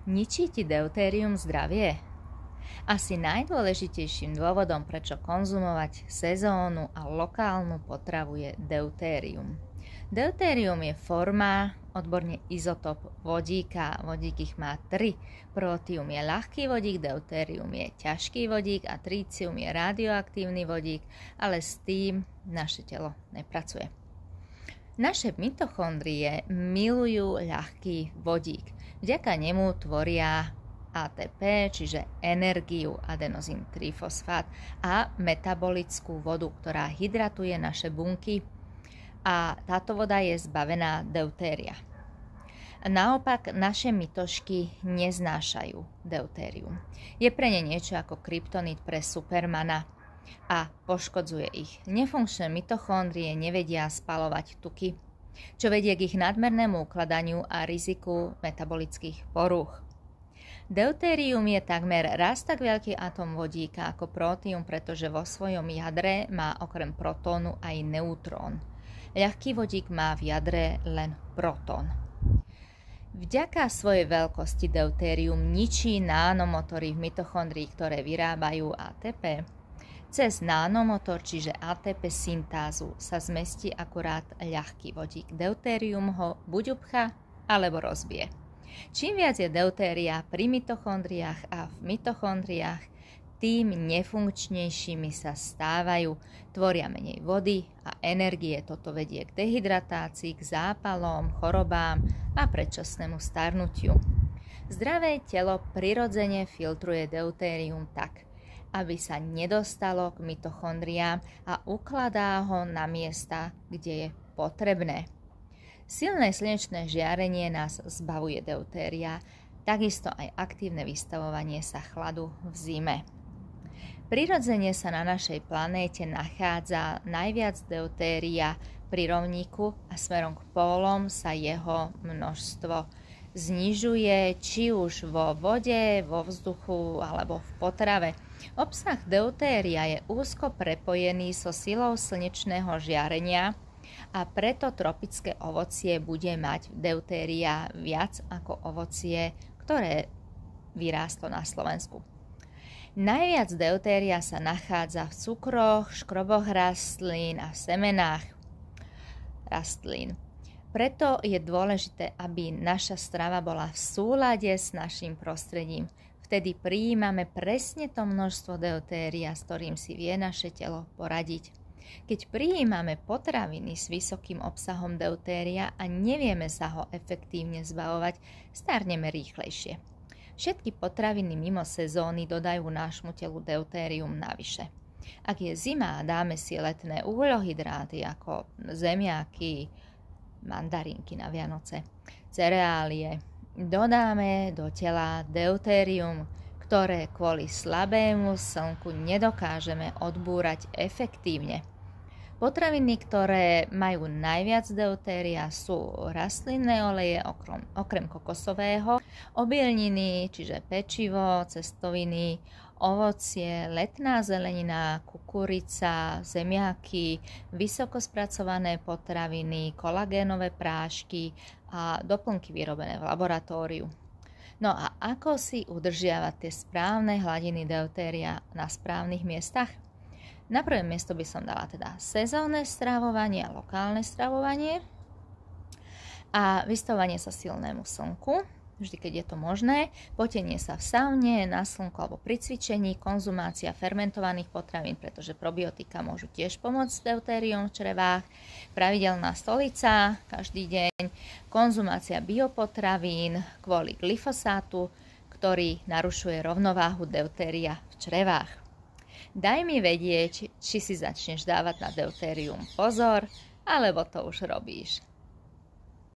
Ničí ti deutérium zdravie? Asi najdôležitejším dôvodom, prečo konzumovať sezónnu a lokálnu potravu je deutérium. Deutérium je forma, odborne izotop vodíka. Vodík ich má 3. Protium je ľahký vodík, deutérium je ťažký vodík a trícium je radioaktívny vodík, ale s tým naše telo nepracuje. Naše mitochondrie milujú ľahký vodík. Vďaka nemu tvoria ATP, čiže energiu, adenozín trifosfát a metabolickú vodu, ktorá hydratuje naše bunky, a táto voda je zbavená deutéria. Naopak naše mitošky neznášajú deutérium. Je pre ne niečo ako kryptonit pre Supermana a poškodzuje ich. Nefunkčné mitochondrie nevedia spaľovať tuky, čo vedie k ich nadmernému ukladaniu a riziku metabolických porúch. Deutérium je takmer raz tak veľký atom vodíka ako protium, pretože vo svojom jadre má okrem protónu aj neutrón. Ľahký vodík má v jadre len protón. Vďaka svojej veľkosti deutérium ničí nánomotory v mitochondrii, ktoré vyrábajú ATP. Cez nánomotor, čiže ATP syntázu, sa zmestí akurát ľahký vodík. Deutérium ho buď upchá, alebo rozbije. Čím viac je deutéria pri mitochondriách a v mitochondriách, tým nefunkčnejšími sa stávajú, tvoria menej vody a energie. Toto vedie k dehydratácii, k zápalom, chorobám a predčasnému starnutiu. Zdravé telo prirodzene filtruje deutérium tak, aby sa nedostalo k mitochondriám a ukladá ho na miesta, kde je potrebné. Silné slnečné žiarenie nás zbavuje deutéria, takisto aj aktívne vystavovanie sa chladu v zime. Prirodzene sa na našej planéte nachádza najviac deutéria pri rovníku a smerom k pólom sa jeho množstvo znižuje, či už vo vode, vo vzduchu alebo v potrave. Obsah deutéria je úzko prepojený so silou slnečného žiarenia, a preto tropické ovocie bude mať deutéria viac ako ovocie, ktoré vyrástlo na Slovensku. Najviac deutéria sa nachádza v cukroch, škroboch rastlín a semenách rastlín. Preto je dôležité, aby naša strava bola v súlade s našim prostredím. Vtedy prijímame presne to množstvo deutéria, s ktorým si vie naše telo poradiť. Keď prijímame potraviny s vysokým obsahom deutéria a nevieme sa ho efektívne zbavovať, starneme rýchlejšie. Všetky potraviny mimo sezóny dodajú nášmu telu deutérium navyše. Ak je zima a dáme si letné uhľohydráty ako zemiaky, mandarínky na Vianoce, cereálie, dodáme do tela deutérium, ktoré kvôli slabému slnku nedokážeme odbúrať efektívne. Potraviny, ktoré majú najviac deutéria, sú rastlinné oleje, okrem kokosového, obilniny, čiže pečivo, cestoviny, ovocie, letná zelenina, kukurica, zemiaky, vysoko spracované potraviny, kolagénové prášky a doplnky vyrobené v laboratóriu. No a ako si udržiavať tie správne hladiny deutéria na správnych miestach? Na prvé miesto by som dala teda sezónne stravovanie a lokálne stravovanie a vystavovanie sa silnému slnku, vždy keď je to možné, potenie sa v saune, na slnku alebo pri cvičení, konzumácia fermentovaných potravín, pretože probiotika môžu tiež pomôcť s deutériom v črevách, pravidelná stolica každý deň, konzumácia biopotravín kvôli glyfosátu, ktorý narušuje rovnováhu deutéria v črevách. Daj mi vedieť, či si začneš dávať na deutérium pozor, alebo to už robíš.